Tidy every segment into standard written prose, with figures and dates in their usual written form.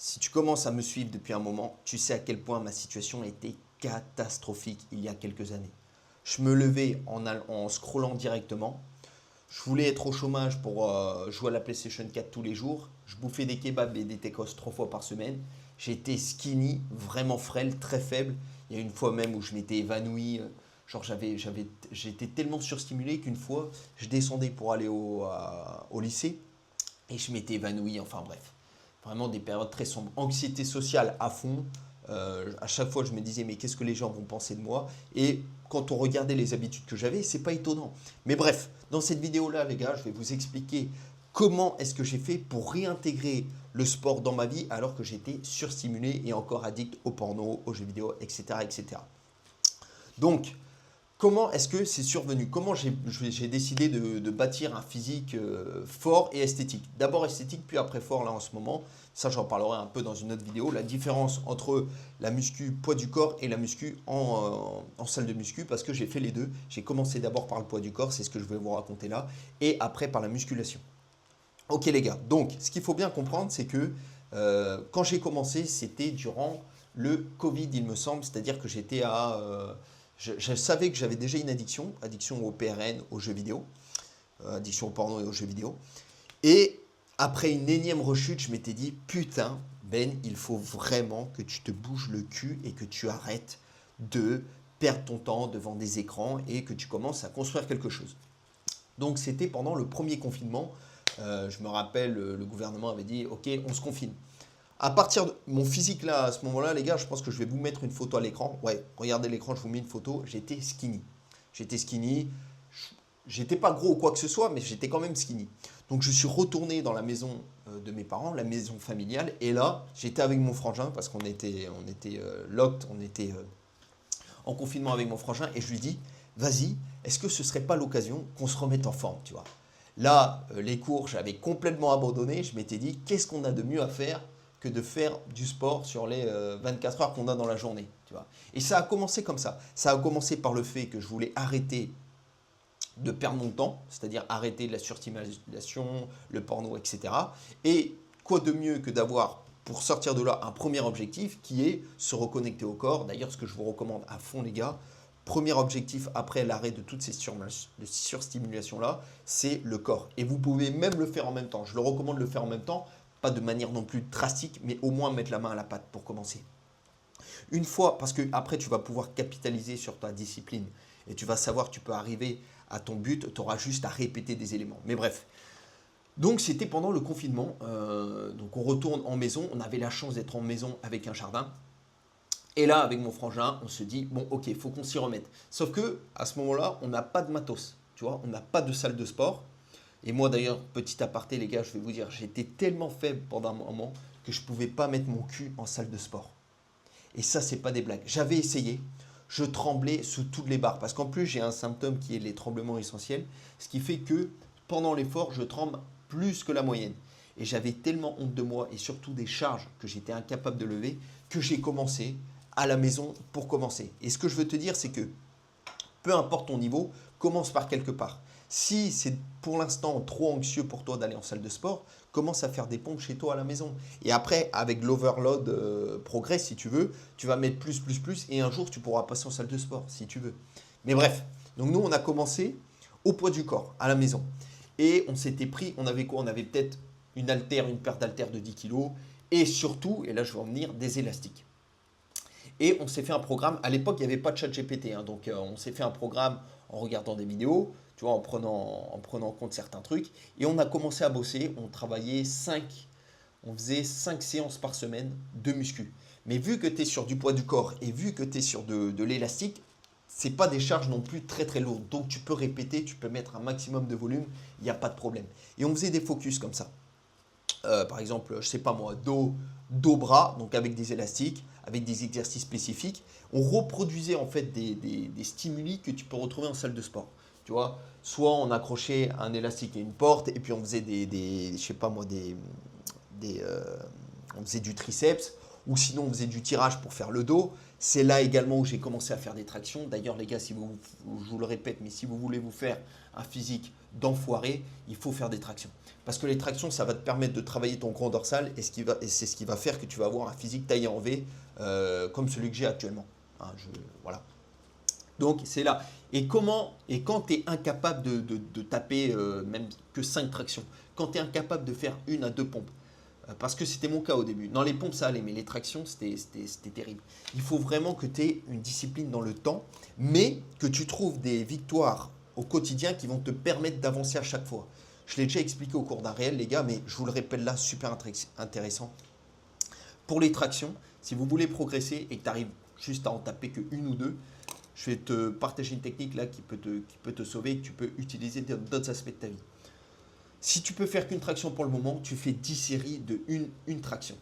Si tu commences à me suivre depuis un moment, tu sais à quel point ma situation était catastrophique il y a quelques années. Je me levais en scrollant directement. Je voulais être au chômage pour jouer à la PlayStation 4 tous les jours. Je bouffais des kebabs et des tacos 3 fois par semaine. J'étais skinny, vraiment frêle, très faible. Il y a une fois même où je m'étais évanoui. Genre j'étais tellement surstimulé qu'une fois, je descendais pour aller au lycée et je m'étais évanoui. Enfin bref, vraiment des périodes très sombres. Anxiété sociale à fond. À chaque fois, je me disais, mais qu'est-ce que les gens vont penser de moi? Et quand on regardait les habitudes que j'avais, c'est pas étonnant. Mais bref, dans cette vidéo-là, les gars, je vais vous expliquer comment est-ce que j'ai fait pour réintégrer le sport dans ma vie alors que j'étais surstimulé et encore addict au porno, aux jeux vidéo, etc. etc. Donc, comment est-ce que c'est survenu? Comment j'ai décidé de bâtir un physique fort et esthétique? D'abord esthétique, puis après fort là en ce moment. Ça, j'en parlerai un peu dans une autre vidéo. La différence entre la muscu poids du corps et la muscu en salle de muscu, parce que j'ai fait les deux. J'ai commencé d'abord par le poids du corps, c'est ce que je vais vous raconter là, et après par la musculation. Ok les gars, donc ce qu'il faut bien comprendre, c'est que quand j'ai commencé, c'était durant le Covid, il me semble, c'est-à-dire que j'étais je savais que j'avais déjà une addiction, addiction au PRN, aux jeux vidéo, addiction au porno et aux jeux vidéo. Et après une énième rechute, je m'étais dit, putain, Ben, il faut vraiment que tu te bouges le cul et que tu arrêtes de perdre ton temps devant des écrans et que tu commences à construire quelque chose. Donc c'était pendant le premier confinement. Je me rappelle, le gouvernement avait dit, ok, on se confine. À partir de mon physique là, à ce moment-là, les gars, je pense que je vais vous mettre une photo à l'écran. Ouais, regardez l'écran, je vous mets une photo. J'étais skinny. J'étais skinny. J'étais pas gros ou quoi que ce soit, mais j'étais quand même skinny. Donc je suis retourné dans la maison de mes parents, la maison familiale. Et là, j'étais avec mon frangin parce qu'on était locked, on était en confinement avec mon frangin. Et je lui dis, vas-y, est-ce que ce serait pas l'occasion qu'on se remette en forme, tu vois? Là, les cours, j'avais complètement abandonné. Je m'étais dit, qu'est-ce qu'on a de mieux à faire que de faire du sport sur les 24 heures qu'on a dans la journée, tu vois? Et ça a commencé comme ça. Ça a commencé par le fait que je voulais arrêter de perdre mon temps, c'est-à-dire arrêter la surstimulation, le porno, etc. Et quoi de mieux que d'avoir, pour sortir de là, un premier objectif qui est se reconnecter au corps. D'ailleurs, ce que je vous recommande à fond, les gars, premier objectif après l'arrêt de toutes ces surstimulations-là, c'est le corps. Et vous pouvez même le faire en même temps. Je le recommande de le faire en même temps, pas de manière non plus drastique, mais au moins mettre la main à la pâte pour commencer. Une fois, parce que après tu vas pouvoir capitaliser sur ta discipline et tu vas savoir que tu peux arriver à ton but, tu auras juste à répéter des éléments. Mais bref. Donc c'était pendant le confinement, donc on retourne en maison, on avait la chance d'être en maison avec un jardin. Et là, avec mon frangin, on se dit, bon ok, il faut qu'on s'y remette. Sauf que à ce moment-là, on n'a pas de matos, tu vois, on n'a pas de salle de sport. Et moi d'ailleurs, petit aparté les gars, je vais vous dire, j'étais tellement faible pendant un moment que je ne pouvais pas mettre mon cul en salle de sport. Et ça, c'est pas des blagues. J'avais essayé, je tremblais sous toutes les barres. Parce qu'en plus, j'ai un symptôme qui est les tremblements essentiels. Ce qui fait que pendant l'effort, je tremble plus que la moyenne. Et j'avais tellement honte de moi et surtout des charges que j'étais incapable de lever que j'ai commencé à la maison pour commencer. Et ce que je veux te dire, c'est que peu importe ton niveau, commence par quelque part. Si c'est pour l'instant trop anxieux pour toi d'aller en salle de sport, commence à faire des pompes chez toi à la maison. Et après, avec l'overload progress, si tu veux, tu vas mettre plus, plus, plus, et un jour, tu pourras passer en salle de sport, si tu veux. Mais bref, donc nous, on a commencé au poids du corps, à la maison. Et on s'était pris, on avait quoi? On avait peut-être une haltère, une paire d'haltères de 10 kilos, et surtout, et là je vais en venir, des élastiques. Et on s'est fait un programme. À l'époque, il n'y avait pas de chat GPT. Donc, on s'est fait un programme en regardant des vidéos, tu vois, en prenant en compte certains trucs. Et on a commencé à bosser. On faisait 5 séances par semaine de muscu. Mais vu que tu es sur du poids du corps et vu que tu es sur de l'élastique, c'est pas des charges non plus très très lourdes. Donc, tu peux répéter, tu peux mettre un maximum de volume, il n'y a pas de problème. Et on faisait des focus comme ça. Par exemple, je sais pas moi, dos, bras, donc avec des élastiques, avec des exercices spécifiques. On reproduisait en fait des stimuli que tu peux retrouver en salle de sport. Tu vois, soit on accrochait un élastique à une porte et puis on faisait je sais pas moi, on faisait du triceps, ou sinon on faisait du tirage pour faire le dos. C'est là également où j'ai commencé à faire des tractions. D'ailleurs les gars, si vous, je vous le répète, mais si vous voulez vous faire un physique d'enfoiré, il faut faire des tractions. Parce que les tractions, ça va te permettre de travailler ton grand dorsal et c'est ce qui va faire que tu vas avoir un physique taillé en V comme celui que j'ai actuellement. Hein, voilà. Donc c'est là. Et quand tu es incapable de taper même que 5 tractions, quand tu es incapable de faire 1 à 2 pompes, parce que c'était mon cas au début. Dans les pompes, ça allait, mais les tractions, c'était terrible. Il faut vraiment que tu aies une discipline dans le temps, mais que tu trouves des victoires au quotidien qui vont te permettre d'avancer à chaque fois. Je l'ai déjà expliqué au cours d'un réel, les gars, mais je vous le répète là, super intéressant. Pour les tractions, si vous voulez progresser et que tu arrives juste à en taper que 1 ou 2, je vais te partager une technique là qui peut te sauver et que tu peux utiliser dans d'autres aspects de ta vie. Si tu peux faire qu'une traction pour le moment, tu fais 10 séries de une traction.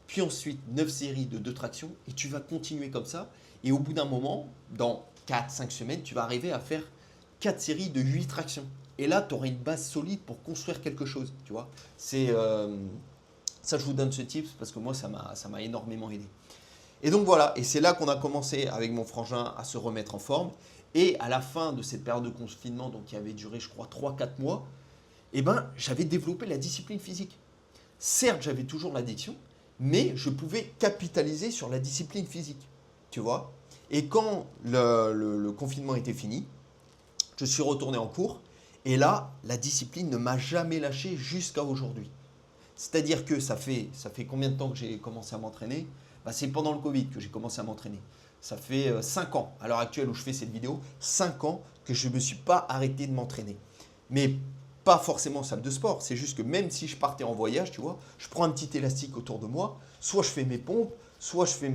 Puis ensuite 9 séries de 2 tractions et tu vas continuer comme ça. Et au bout d'un moment, dans 4-5 semaines, tu vas arriver à faire 4 séries de 8 tractions. Et là, tu auras une base solide pour construire quelque chose. Tu vois, ça, je vous donne ce tips parce que moi, ça m'a énormément aidé. Et donc voilà, et c'est là qu'on a commencé avec mon frangin à se remettre en forme. Et à la fin de cette période de confinement, donc qui avait duré, je crois, 3-4 mois, eh ben, j'avais développé la discipline physique. Certes, j'avais toujours l'addiction, mais je pouvais capitaliser sur la discipline physique. Tu vois. Et quand le confinement était fini, je suis retourné en cours. Et là, la discipline ne m'a jamais lâché jusqu'à aujourd'hui. C'est-à-dire que ça fait combien de temps que j'ai commencé à m'entraîner? C'est pendant le Covid que j'ai commencé à m'entraîner. Ça fait 5 ans, à l'heure actuelle où je fais cette vidéo, 5 ans que je ne me suis pas arrêté de m'entraîner. Mais pas forcément en salle de sport, c'est juste que même si je partais en voyage, tu vois, je prends un petit élastique autour de moi, soit je fais mes pompes, soit je fais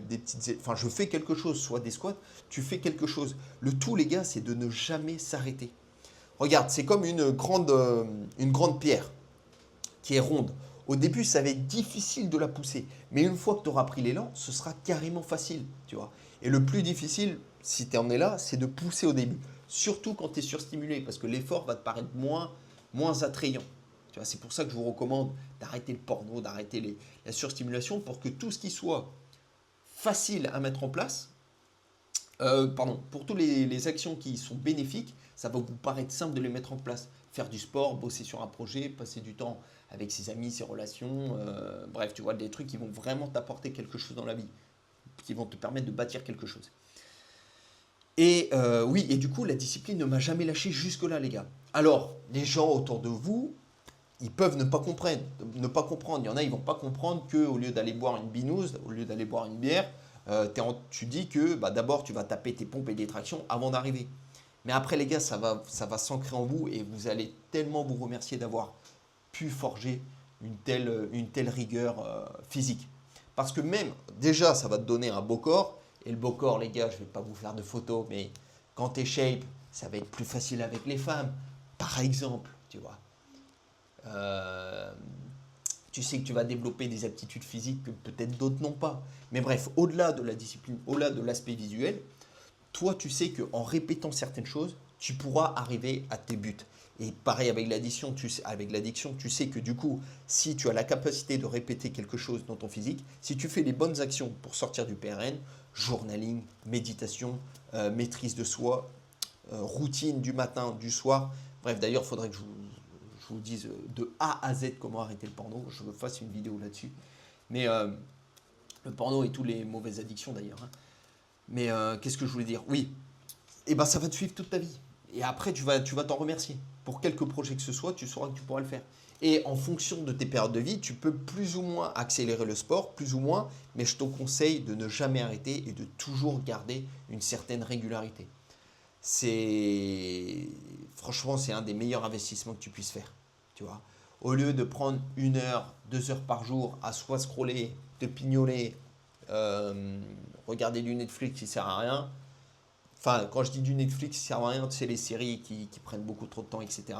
des petites... Enfin, je fais quelque chose, soit des squats, tu fais quelque chose. Le tout, les gars, c'est de ne jamais s'arrêter. Regarde, c'est comme une grande pierre qui est ronde. Au début, ça va être difficile de la pousser. Mais une fois que tu auras pris l'élan, ce sera carrément facile. Tu vois. Et le plus difficile, si tu en es là, c'est de pousser au début. Surtout quand tu es surstimulé, parce que l'effort va te paraître moins attrayant. Tu vois, c'est pour ça que je vous recommande d'arrêter le porno, d'arrêter la surstimulation pour que tout ce qui soit facile à mettre en place, pour toutes les actions qui sont bénéfiques, ça va vous paraître simple de les mettre en place. Faire du sport, bosser sur un projet, passer du temps avec ses amis, ses relations, bref, tu vois, des trucs qui vont vraiment t'apporter quelque chose dans la vie, qui vont te permettre de bâtir quelque chose. Et oui, et du coup, la discipline ne m'a jamais lâché jusque-là, les gars. Alors, les gens autour de vous, ils peuvent ne pas comprendre. Il y en a, ils vont pas comprendre qu'au lieu d'aller boire une binouse, au lieu d'aller boire une bière, tu dis que d'abord, tu vas taper tes pompes et des tractions avant d'arriver. Mais après, les gars, ça va s'ancrer en vous et vous allez tellement vous remercier d'avoir pu forger une telle rigueur physique. Parce que même, déjà, ça va te donner un beau corps. Et le beau corps, les gars, je ne vais pas vous faire de photos, mais quand tu es shape, ça va être plus facile avec les femmes. Par exemple, tu vois. Tu sais que tu vas développer des aptitudes physiques que peut-être d'autres n'ont pas. Mais bref, au-delà de la discipline, au-delà de l'aspect visuel, toi, tu sais qu'en répétant certaines choses, tu pourras arriver à tes buts. Et pareil avec l'addiction, tu sais que du coup, si tu as la capacité de répéter quelque chose dans ton physique, si tu fais les bonnes actions pour sortir du PRN, journaling, méditation, maîtrise de soi, routine du matin, du soir, bref, d'ailleurs, il faudrait que je vous dise de A à Z comment arrêter le porno, je me fasse une vidéo là-dessus. Mais le porno et toutes les mauvaises addictions d'ailleurs. Hein. Mais qu'est-ce que je voulais dire? Oui, et ben ça va te suivre toute ta vie. Et après, tu vas t'en remercier. Pour quelque projet que ce soit, tu sauras que tu pourras le faire. Et en fonction de tes périodes de vie, tu peux plus ou moins accélérer le sport, plus ou moins, mais je te conseille de ne jamais arrêter et de toujours garder une certaine régularité. Franchement, c'est un des meilleurs investissements que tu puisses faire. Tu vois. Au lieu de prendre 1 heure, 2 heures par jour à soit scroller, te pignoler, regarder du Netflix qui ne sert à rien. Enfin, quand je dis du Netflix qui ne sert à rien, c'est les séries qui prennent beaucoup trop de temps, etc.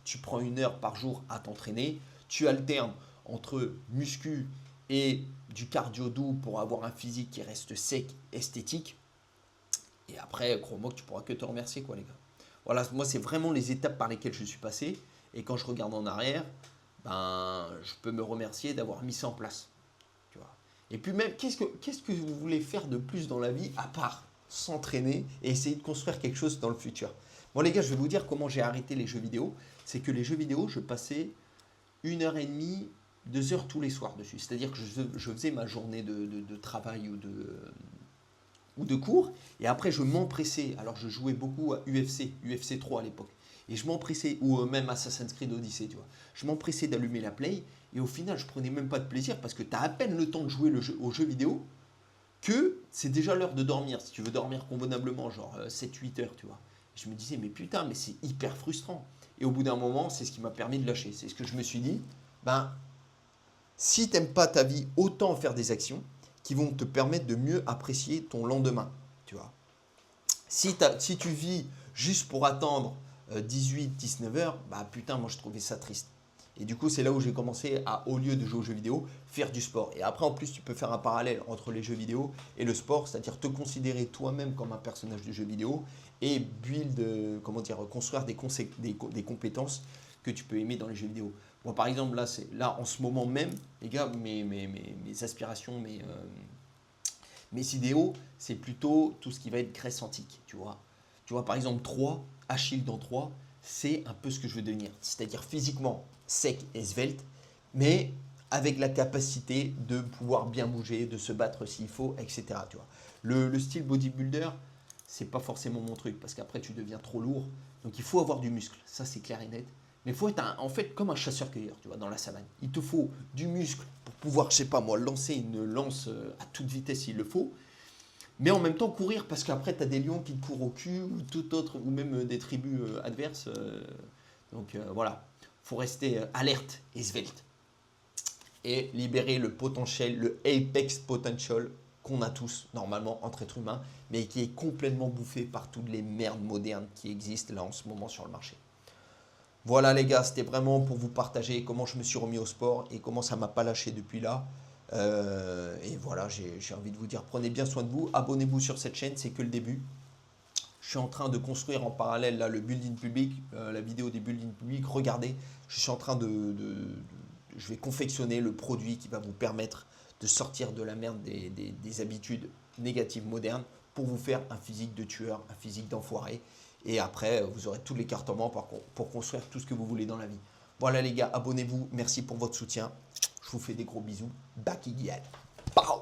Tu prends 1 heure par jour à t'entraîner. Tu alternes entre muscu et du cardio doux pour avoir un physique qui reste sec, esthétique. Et après, crois-moi que tu pourras que te remercier, quoi, les gars. Voilà, moi, c'est vraiment les étapes par lesquelles je suis passé. Et quand je regarde en arrière, je peux me remercier d'avoir mis ça en place. Tu vois. Et puis même, qu'est-ce que vous voulez faire de plus dans la vie à part s'entraîner et essayer de construire quelque chose dans le futur? Bon les gars, je vais vous dire comment j'ai arrêté les jeux vidéo. C'est que les jeux vidéo, je passais 1 h 30, 2 heures tous les soirs dessus. C'est-à-dire que je faisais ma journée de travail ou de cours, et après je m'empressais. Alors je jouais beaucoup à UFC 3 à l'époque. Et je m'empressais, ou même Assassin's Creed Odyssey, tu vois. Je m'empressais d'allumer la play, et au final je prenais même pas de plaisir parce que tu as à peine le temps de jouer au jeu vidéo que c'est déjà l'heure de dormir. Si tu veux dormir convenablement, genre 7-8 heures, tu vois. Et je me disais, mais putain, mais c'est hyper frustrant. Et au bout d'un moment, c'est ce qui m'a permis de lâcher. C'est ce que je me suis dit, ben, si tu n'aimes pas ta vie, autant faire des actions qui vont te permettre de mieux apprécier ton lendemain, tu vois. Si tu vis juste pour attendre 18-19 heures, bah putain, moi je trouvais ça triste. Et du coup, c'est là où j'ai commencé à, au lieu de jouer aux jeux vidéo, faire du sport. Et après, en plus, tu peux faire un parallèle entre les jeux vidéo et le sport, c'est-à-dire te considérer toi-même comme un personnage de jeu vidéo et construire des compétences que tu peux aimer dans les jeux vidéo. Moi, par exemple, là en ce moment même, les gars, mes aspirations, mes idéaux, c'est plutôt tout ce qui va être Grèce antique, tu vois. Tu vois, par exemple, Achille dans 3, c'est un peu ce que je veux devenir. C'est-à-dire physiquement sec et svelte, mais avec la capacité de pouvoir bien bouger, de se battre s'il faut, etc. Tu vois. Le style bodybuilder, c'est pas forcément mon truc, parce qu'après tu deviens trop lourd. Donc il faut avoir du muscle, ça c'est clair et net. Mais il faut être en fait comme un chasseur-cueilleur, tu vois, dans la savane. Il te faut du muscle pour pouvoir, je sais pas moi, lancer une lance à toute vitesse s'il le faut. Mais en même temps courir, parce qu'après tu as des lions qui te courent au cul, ou tout autre, ou même des tribus adverses. Donc voilà, il faut rester alerte et svelte. Et libérer le potentiel, le apex potential qu'on a tous normalement entre êtres humains, mais qui est complètement bouffé par toutes les merdes modernes qui existent là en ce moment sur le marché. Voilà les gars, c'était vraiment pour vous partager comment je me suis remis au sport et comment ça m'a pas lâché depuis là. Et voilà, j'ai envie de vous dire, prenez bien soin de vous, abonnez-vous sur cette chaîne, c'est que le début. Je suis en train de construire en parallèle là, le building public, la vidéo des building publics. Regardez, je suis en train je vais confectionner le produit qui va vous permettre de sortir de la merde des habitudes négatives modernes pour vous faire un physique de tueur, un physique d'enfoiré. Et après, vous aurez tous les cartes en main pour construire tout ce que vous voulez dans la vie. Voilà les gars, abonnez-vous. Merci pour votre soutien. Je vous fais des gros bisous. Back Iggy. Pow!